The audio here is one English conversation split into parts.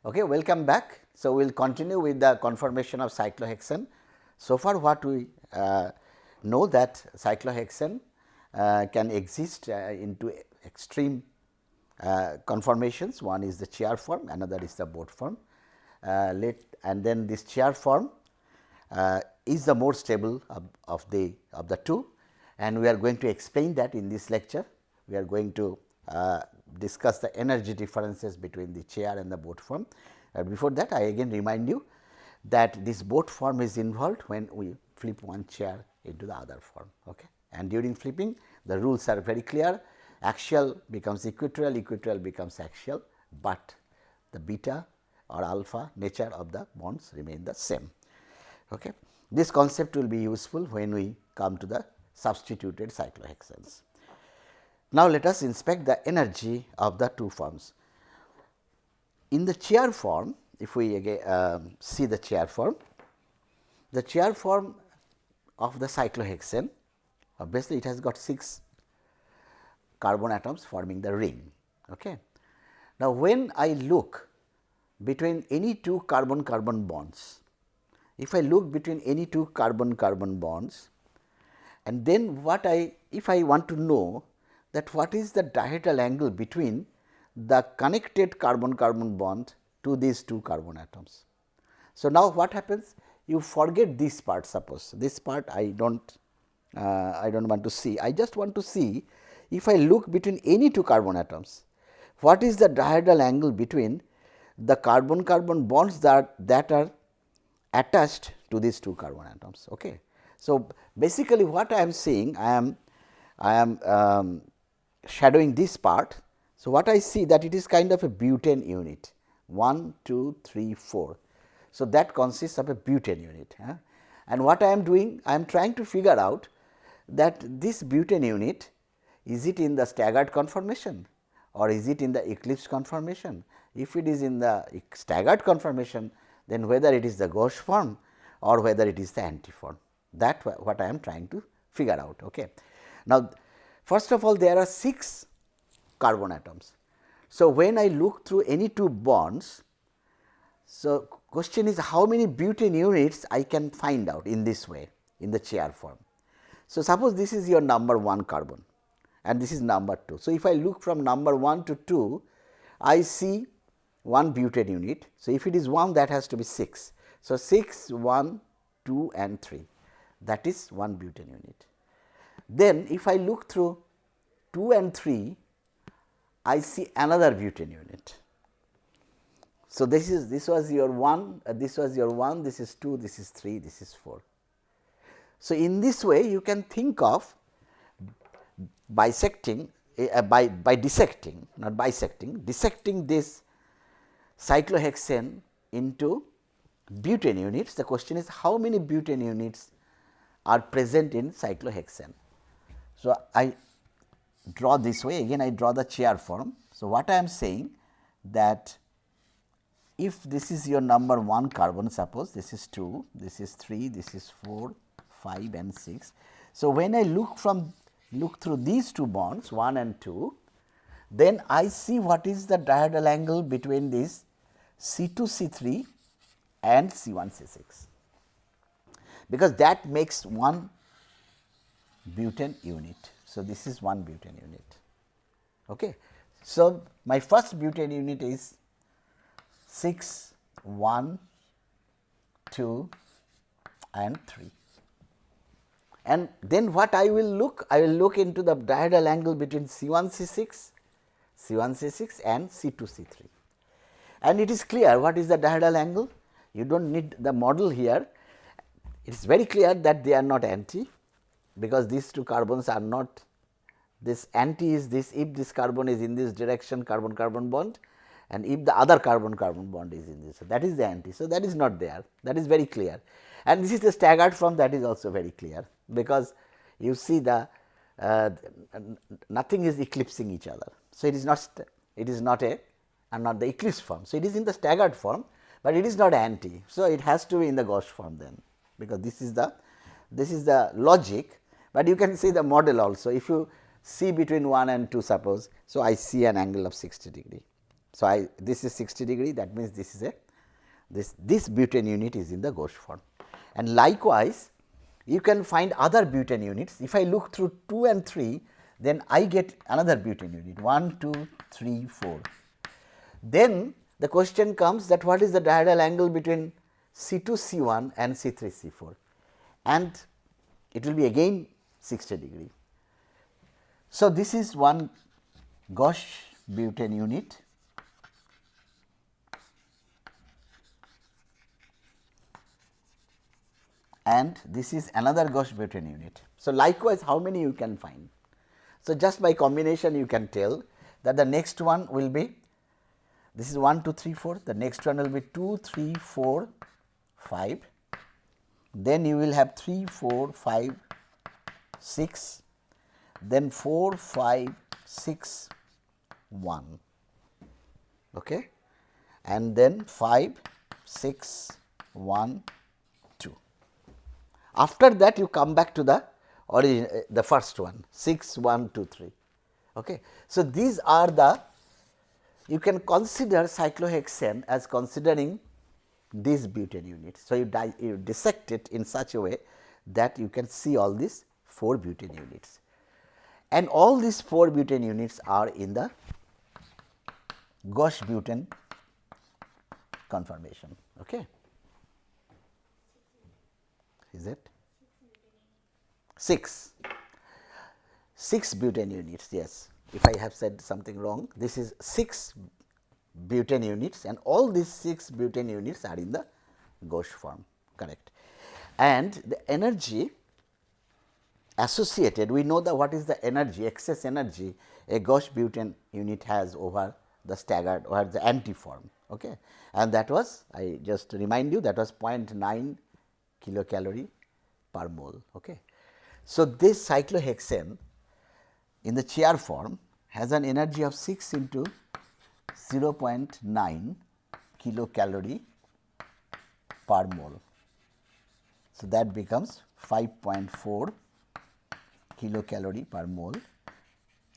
Okay, welcome back. So, we will continue with the conformation of cyclohexane. So far what we know that cyclohexane can exist into extreme conformations. One is the chair form, another is the boat form. And then this chair form is the more stable of the two, and we are going to explain that in this lecture. We are going to discuss the energy differences between the chair and the boat form. Before that, I again remind you that this boat form is involved when we flip one chair into the other form. Okay. And during flipping, the rules are very clear: axial becomes equatorial, equatorial becomes axial, but the beta or alpha nature of the bonds remain the same. Okay. This concept will be useful when we come to the substituted cyclohexanes. Now, let us inspect the energy of the two forms. In the chair form, if we again see the chair form of the cyclohexane, obviously it has got 6 carbon atoms forming the ring. Okay. Now, when I look between any two carbon-carbon bonds, if I look between any two carbon-carbon bonds, and then if I want to know that what is the dihedral angle between the connected carbon-carbon bond to these two carbon atoms. So, now what happens? You forget this part, suppose this part I do not want to see, I just want to see if I look between any two carbon atoms, what is the dihedral angle between the carbon-carbon bonds that are attached to these two carbon atoms. Okay. So, basically what I am seeing, I am shadowing this part. So, what I see that it is kind of a butane unit 1, 2, 3, 4. So, that consists of a butane unit. And what I am doing? I am trying to figure out that this butane unit, is it in the staggered conformation or is it in the eclipse conformation? If it is in the staggered conformation, then whether it is the gauche form or whether it is the antiform, that what I am trying to figure out. Okay. Now, first of all, there are 6 carbon atoms. So, when I look through any two bonds, so question is how many butane units I can find out in this way in the chair form. So, suppose this is your number 1 carbon and this is number 2. So, if I look from number 1 to 2, I see 1 butane unit. So, if it is 1, that has to be 6. So, 6, 1, 2 and 3, that is 1 butane unit. Then if I look through 2 and 3, I see another butane unit. So, this was your 1, this was your 1, this is 2, this is 3, this is 4. So, in this way you can think of bisecting by dissecting, not bisecting, dissecting this cyclohexane into butane units. The question is how many butane units are present in cyclohexane. So, I draw this way, again I draw the chair form. So, what I am saying that if this is your number 1 carbon, suppose this is 2, this is 3, this is 4, 5 and 6. So, when I look through these two bonds 1 and 2, then I see what is the dihedral angle between this C2 C3 and C1 C6, because that makes 1 butane unit. So, this is 1 butane unit. Okay. So, my first butane unit is 6, 1, 2 and 3. And then what I will look? I will look into the dihedral angle between C1 C6, C1 C6 and C2 C3. And it is clear what is the dihedral angle. You do not need the model here. It is very clear that they are not anti, because these two carbons are not, this anti is this if this carbon is in this direction carbon-carbon bond, and if the other carbon-carbon bond is in this. So, that is the anti. So, that is not there, that is very clear. And this is the staggered form, that is also very clear, because you see the nothing is eclipsing each other. So, it is not the eclipse form. So, it is in the staggered form, but it is not anti. So, it has to be in the gauche form then, because this is the logic, but you can see the model also. If you see between 1 and 2, suppose, so I see an angle of 60 degree. So, this is 60 degree, that means this is a this butane unit is in the gauche form. And likewise, you can find other butane units. If I look through 2 and 3, then I get another butane unit 1, 2, 3, 4. Then the question comes that what is the diagonal angle between C2 C1 and C3 C4, and it will be again 60 degree. So, this is one gauche butane unit, and this is another gauche butane unit. So, likewise how many you can find? So, just by combination you can tell that the next one will be, this is 1, 2, 3, 4, the next one will be 2, 3, 4, 5, then you will have 3, 4, 5, 6, then 4, 5, 6, 1, okay, and then 5, 6, 1, 2. After that you come back to the origin, the first one 6, 1, 2, 3. Okay. So, these are the, you can consider cyclohexane as considering these butane units. So, you dissect it in such a way that you can see all these 4 butane units, and all these 4 butane units are in the gauche butane conformation. Okay. Is it 6 butane units? Yes, if I have said something wrong, this is 6 butane units, and all these 6 butane units are in the gauche form, correct. And the energy associated, we know that what is the energy, excess energy a gauche butane unit has over the staggered or the antiform, okay. And that was, I just remind you, that was 0.9 kilocalorie per mole. Okay. So, this cyclohexane in the chair form has an energy of 6 into 0.9 kilocalorie per mole. So, that becomes 5.4 kilocalorie per mole.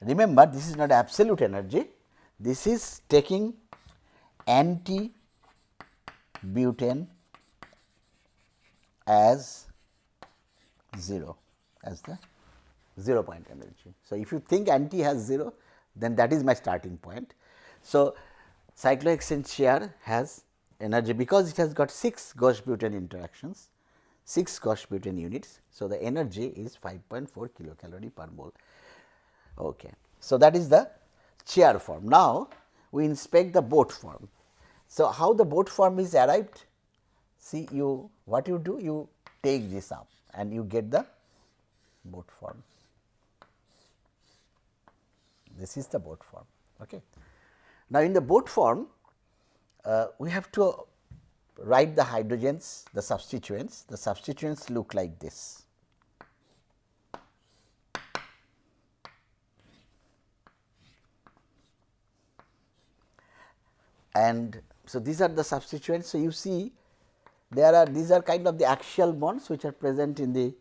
Remember, this is not absolute energy, this is taking anti-butane as 0, as the 0 point energy. So, if you think anti has 0, then that is my starting point. So, cyclohexane chair has energy because it has got 6 gauche butane interactions, 6 gauche butane units. So, the energy is 5.4 kilocalorie per mole. Okay. So, that is the chair form. Now, we inspect the boat form. So, how the boat form is arrived? See, you what you do, you take this up and you get the boat form. This is the boat form. Okay. Now, in the boat form, we have to write the hydrogens, the substituents. The substituents look like this. And so, these are the substituents. So, you see there are, these are kind of the axial bonds which are present in the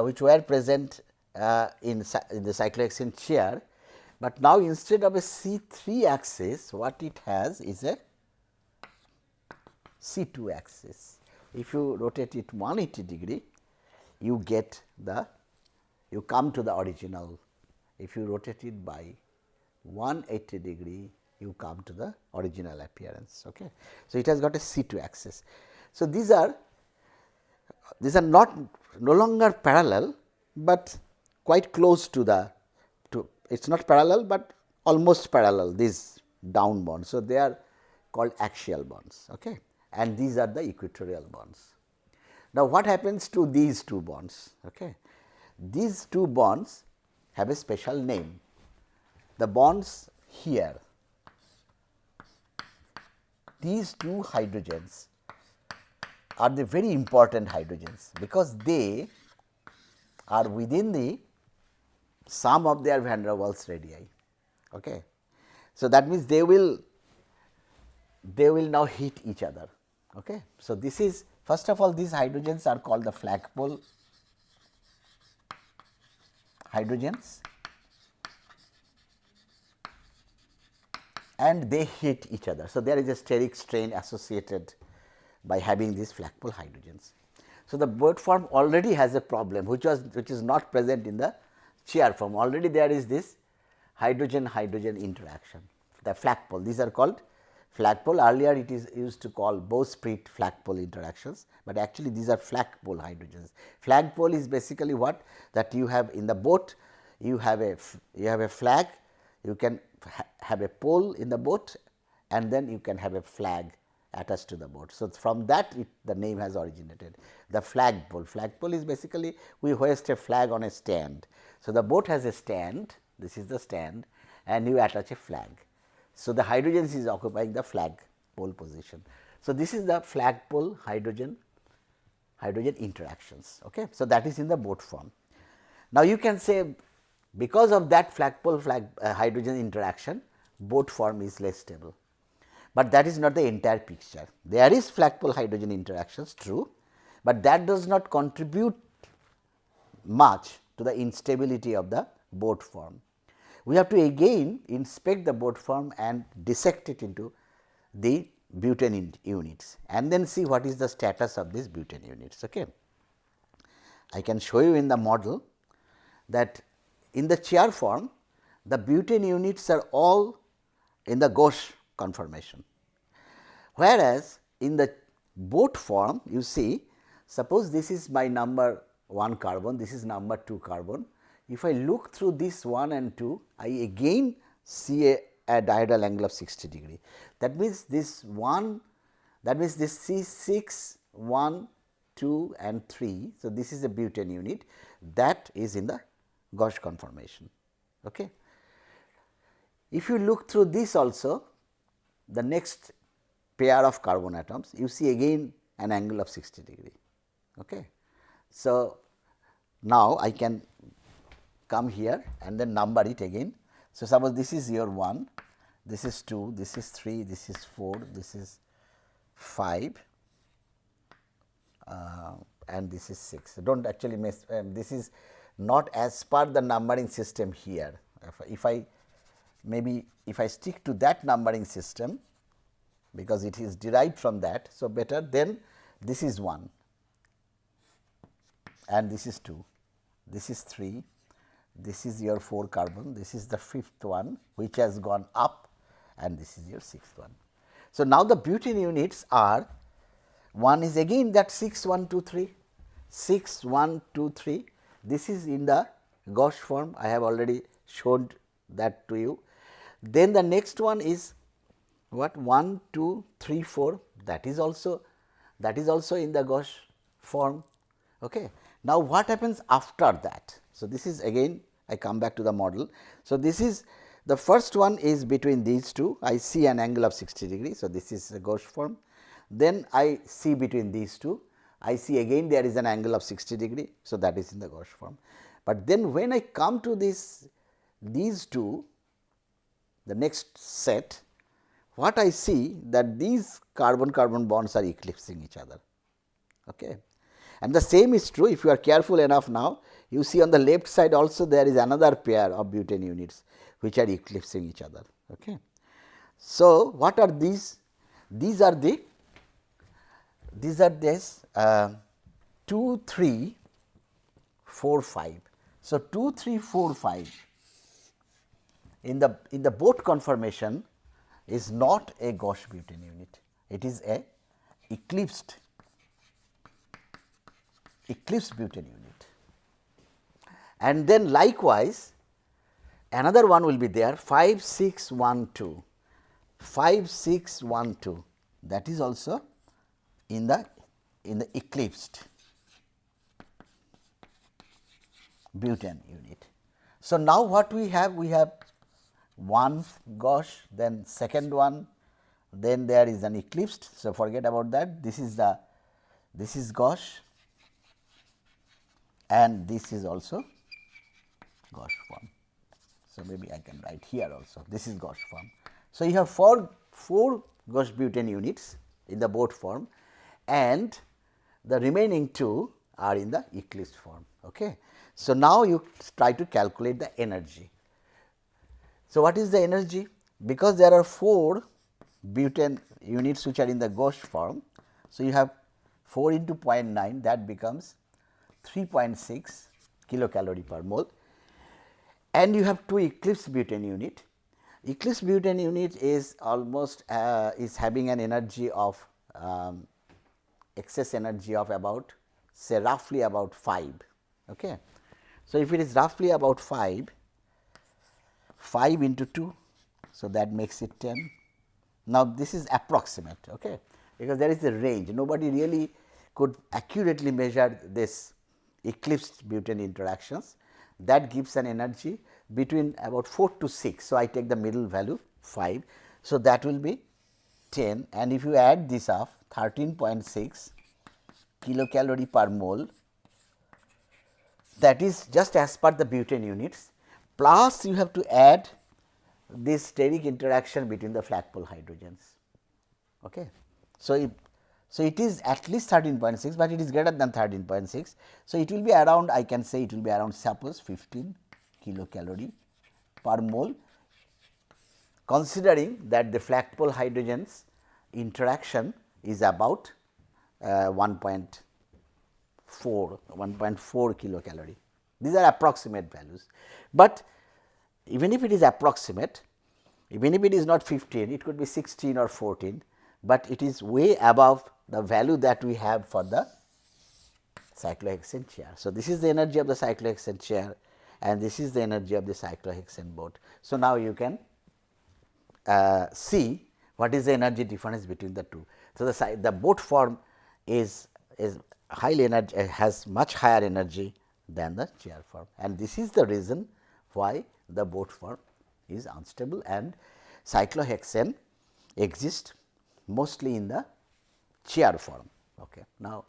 which were present in the cyclohexane chair, but now instead of a C3 axis, what it has is a C2 axis. If you rotate it 180 degree, you get the, you come to the original. If you rotate it by 180 degree, you come to the original appearance. Okay. So, it has got a C2 axis. So, these are not no longer parallel, but quite close to the, it is not parallel, but almost parallel, these down bonds. So, they are called axial bonds, okay, and these are the equatorial bonds. Now, what happens to these 2 bonds? Okay. These 2 bonds have a special name. The bonds here, these 2 hydrogens are the very important hydrogens, because they are within the sum of their van der Waals radii. Okay. So, that means they will now hit each other. Okay. So, this is, first of all, these hydrogens are called the flagpole hydrogens, and they hit each other. So, there is a steric strain associated by having these flagpole hydrogens. So, the boat form already has a problem which is not present in the chair form. Already there is this hydrogen interaction, the flagpole. These are called flagpole. Earlier it is used to call bowsprit flagpole interactions, but actually these are flagpole hydrogens. Flagpole is basically what that you have in the boat. You have a flag, you can have a pole in the boat, and then you can have a flag attached to the boat. So, from that the name has originated, the flagpole. Flagpole is basically we hoist a flag on a stand. So, the boat has a stand, this is the stand, and you attach a flag. So, the hydrogens is occupying the flagpole position. So, this is the flagpole hydrogen interactions. Okay. So, that is in the boat form. Now, you can say because of that flagpole hydrogen interaction, boat form is less stable, but that is not the entire picture. There is flagpole hydrogen interactions, true, but that does not contribute much to the instability of the boat form. We have to again inspect the boat form and dissect it into the butane units, and then see what is the status of these butane units. Okay. I can show you in the model that in the chair form, the butane units are all in the gauche conformation, whereas in the boat form you see, suppose this is my number 1 carbon, this is number 2 carbon. If I look through this 1 and 2, I again see a diagonal angle of 60 degree. That means this 1, that means this C6, 1, 2 and 3. So, this is a butane unit that is in the gauche conformation. Okay. If you look through this also, the next pair of carbon atoms, you see again an angle of 60 degree. Okay. So, now I can come here and then number it again. So, suppose this is your 1, this is 2, this is 3, this is 4, this is 5 and this is 6. So, do not actually mess, this is not as per the numbering system here. If I maybe if I stick to that numbering system, because it is derived from that. So, better then this is 1 and this is 2, this is 3, this is your 4 carbon, this is the 5th one which has gone up and this is your 6th one. So, now the butane units are, one is again that 6 1 2 3, 6 1 2 3, this is in the gauche form, I have already shown that to you. Then the next one is what 1 2 3 4, that is also in the gauche form. Okay. Now, what happens after that? So, this is again I come back to the model. So, this is the first one is between these two, I see an angle of 60 degree. So, this is a gauche form. Then I see between these two, I see again there is an angle of 60 degree. So, that is in the gauche form. But then when I come to these two, the next set, what I see that these carbon carbon bonds are eclipsing each other. Okay. And the same is true, if you are careful enough now, you see on the left side also there is another pair of butane units which are eclipsing each other. Okay. So, what are these? These are this 2 3 4 5. So, 2 3 4 5 in the boat conformation is not a gauche butane unit, it is a eclipsed butane unit. And then likewise another one will be there 5 6 1 2, 5 6 1 2, that is also in the eclipsed butane unit. So, now what we have? We have one gauche, then second one, then there is an eclipsed. So, forget about that, this is gauche and this is also gauche form. So, maybe I can write here also, this is gauche form. So, you have four gauche butane units in the boat form and the remaining 2 are in the eclipsed form. Okay. So, now you try to calculate the energy. So, what is the energy? because there are 4 butane units which are in the gauche form. So, you have 4 into 0.9, that becomes 3.6 kilocalorie per mole, and you have 2 eclipse butane unit. Eclipse butane unit is almost is having an energy of excess energy of about, say, roughly about 5. Okay. So, if it is roughly about 5 into 2, so that makes it 10. Now, this is approximate, okay, because there is a range. Nobody really could accurately measure this eclipsed butane interactions. That gives an energy between about 4 to 6. So, I take the middle value 5. So, that will be 10, and if you add this up, 13.6 kilocalorie per mole, that is just as per the butane units, plus you have to add this steric interaction between the flagpole hydrogens. Okay. So, it is at least 13.6, but it is greater than 13.6. So, it will be around, I can say it will be around, suppose 15 kilocalorie per mole, considering that the flagpole hydrogens interaction is about 1.4 kilocalorie. These are approximate values, but even if it is approximate, even if it is not 15, it could be 16 or 14, but it is way above the value that we have for the cyclohexane chair. So, this is the energy of the cyclohexane chair, and this is the energy of the cyclohexane boat. So, now you can see what is the energy difference between the two. So, the boat form is highly energy, has much higher energy than the chair form, and this is the reason why the boat form is unstable and cyclohexane exists mostly in the chair form. Okay. Now,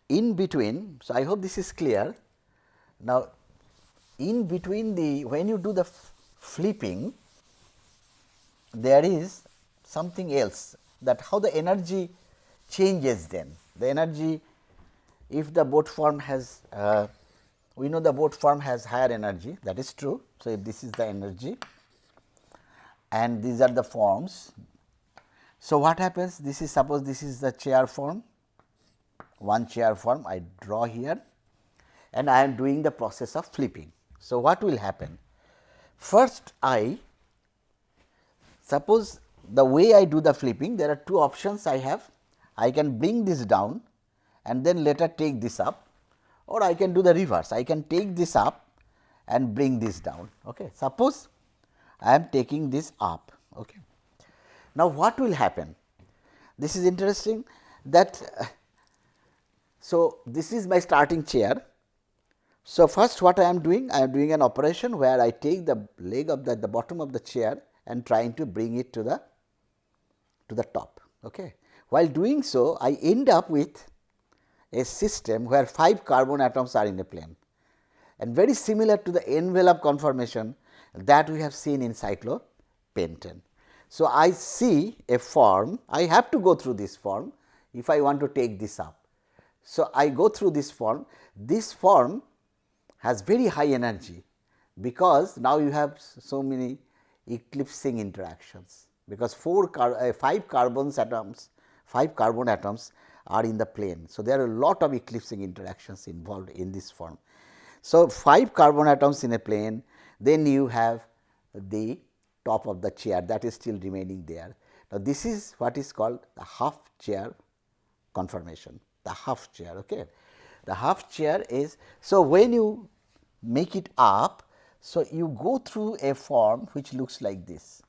in between, so I hope this is clear. Now, in between the, when you do the flipping, there is something else, that how the energy changes then. The energy, if the boat form has, we know the boat form has higher energy, that is true. So, if this is the energy and these are the forms. So, what happens, this is, suppose this is the chair form, one chair form I draw here, and I am doing the process of flipping. So, what will happen? First, suppose the way I do the flipping, there are 2 options I have. I can bring this down and then later take this up, or I can do the reverse. I can take this up and bring this down. Okay. Suppose I am taking this up. Okay. Now, what will happen? This is interesting, that so this is my starting chair. So, first what I am doing? I am doing an operation where I take the leg of the bottom of the chair and trying to bring it to the top. Okay. While doing so, I end up with a system where 5 carbon atoms are in a plane, and very similar to the envelope conformation that we have seen in cyclopentane. So, I see a form, I have to go through this form if I want to take this up. So, I go through this form. This form has very high energy, because now you have so many eclipsing interactions, because 5 carbon atoms are in the plane. So, there are a lot of eclipsing interactions involved in this form. So, 5 carbon atoms in a plane, then you have the top of the chair that is still remaining there. Now, this is what is called the half chair conformation, the half chair. Okay. The half chair is, so when you make it up, so you go through a form which looks like this.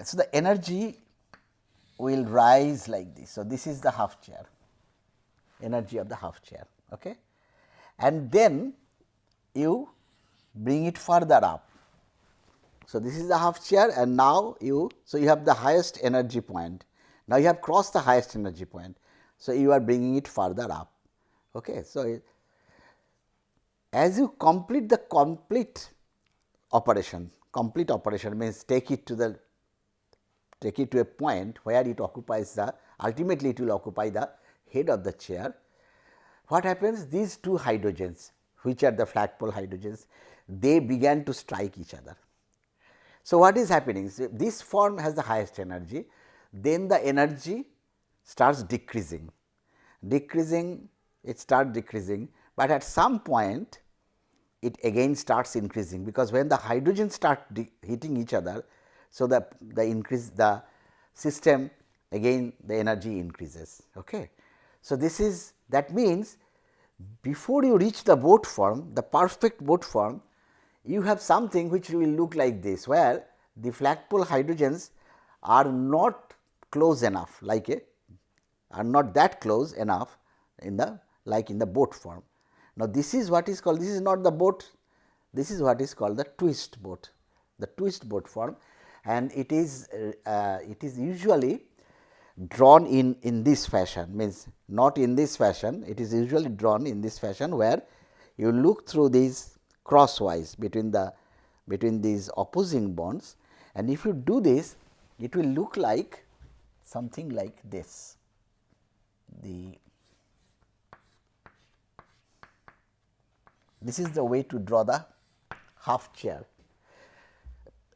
So, the energy will rise like this. So, this is the half chair, energy of the half chair. Okay. And then you bring it further up. So, this is the half chair, and now you have the highest energy point. Now, you have crossed the highest energy point. So, you are bringing it further up. Okay. So, as you complete the complete operation means take it to a point where it occupies ultimately it will occupy the head of the chair. What happens? These 2 hydrogens which are the flagpole hydrogens, they began to strike each other. So, what is happening? So, this form has the highest energy, then the energy starts decreasing, it starts decreasing, but at some point it again starts increasing, because when the hydrogens start hitting each other, so the increase the system again the energy increases. Okay. So, this is that means before you reach the boat form, the perfect boat form, you have something which will look like this, where the flagpole hydrogens are not close enough, like a are not that close enough in the like in the boat form. Now, this is what is called, this is not the boat, this is what is called the twist boat, the twist boat form, and it is usually drawn in this fashion, means not in this fashion, it is usually drawn in this fashion, where you look through these crosswise between these opposing bonds, and if you do this, it will look like something like this. This is the way to draw the half chair,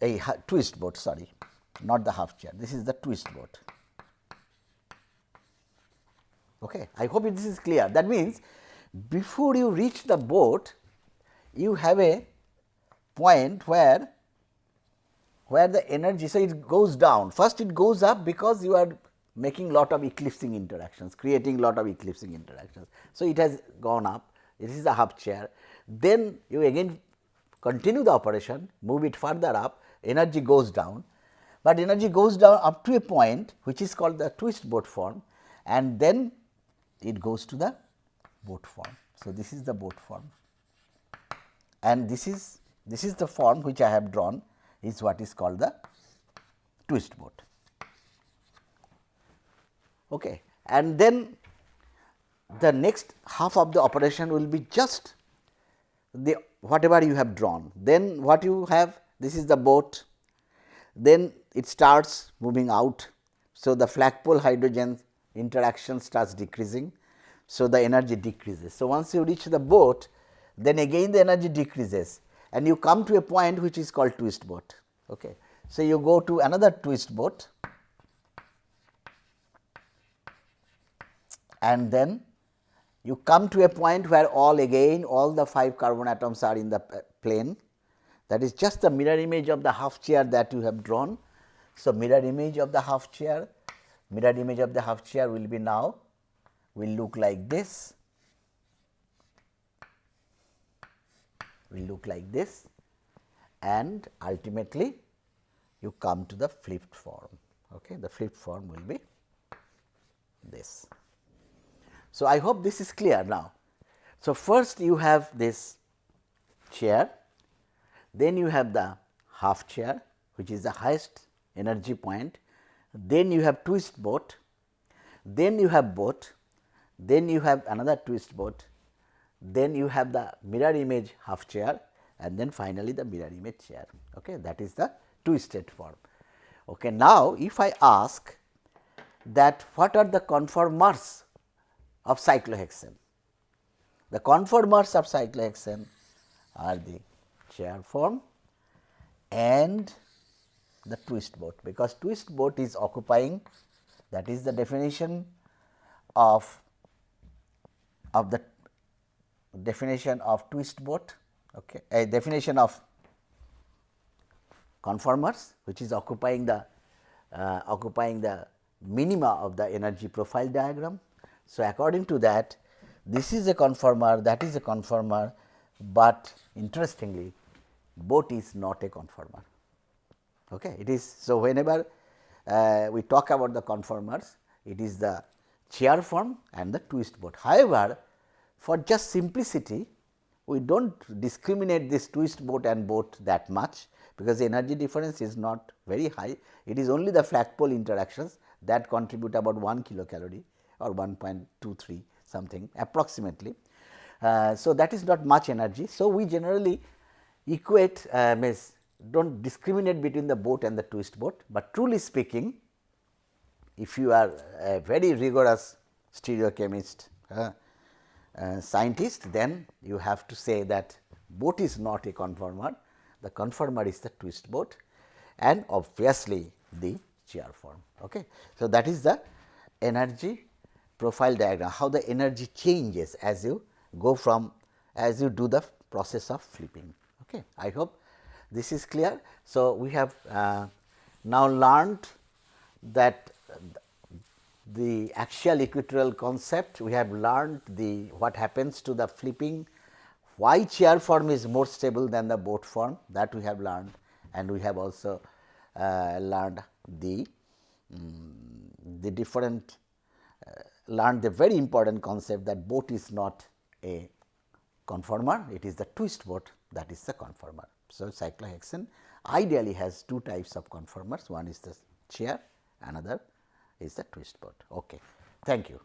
a twist boat, sorry, not the half chair, this is the twist boat. Okay. I hope this is clear. That means, before you reach the boat, you have a point where the energy, so it goes down. First it goes up because you are making lot of eclipsing interactions, creating lot of eclipsing interactions. So, it has gone up, this is the half chair, then you again continue the operation, move it further up, energy goes down, but energy goes down up to a point which is called the twist boat form, and then it goes to the boat form. So, this is the boat form, and this is the form which I have drawn, is what is called the twist boat. Okay. And then the next half of the operation will be just the whatever you have drawn. Then what you have, this is the boat, then it starts moving out. So, the flagpole hydrogen interaction starts decreasing. So, the energy decreases. So, once you reach the boat, then again the energy decreases, and you come to a point which is called twist boat. Okay. So, you go to another twist boat, and then you come to a point where all the 5 carbon atoms are in the plane, that is just the mirror image of the half chair that you have drawn. So, mirror image of the half chair will be now will look like this, and ultimately you come to the flipped form. Okay. The flipped form will be this. So, I hope this is clear now. So, first you have this chair, then you have the half chair, which is the highest energy point, then you have twist boat, then you have boat, then you have another twist boat, then you have the mirror image half chair, and then finally the mirror image chair. Okay. That is the twisted form. Okay. Now, if I ask that what are the conformers of cyclohexane? The conformers of cyclohexane are the chair form and the twist boat, because twist boat is occupying, that is the definition of the definition of twist boat, okay, a definition of conformers, which is occupying the minima of the energy profile diagram. So, according to that, this is a conformer, that is a conformer, but interestingly boat is not a conformer. Okay. It is, so whenever we talk about the conformers, it is the chair form and the twist boat. However, for just simplicity, we do not discriminate this twist boat and boat that much, because the energy difference is not very high. It is only the flagpole interactions that contribute about 1 kilocalorie or 1.23 something approximately. So, that is not much energy. So, we generally equate means do not discriminate between the boat and the twist boat, but truly speaking, if you are a very rigorous stereochemist, scientist, then you have to say that boat is not a conformer, the conformer is the twist boat and obviously the chair form. Okay. So, that is the energy profile diagram, how the energy changes as you go from, as you do the process of flipping. Okay. I hope this is clear. So, we have now learned that the axial equatorial concept, we have learned the what happens to the flipping, why chair form is more stable than the boat form, that we have learned, and we have also learned the different learned the very important concept that boat is not a conformer, it is the twist boat that is the conformer. So, cyclohexane ideally has two types of conformers, one is the chair, another is the twist boat. Okay. Thank you.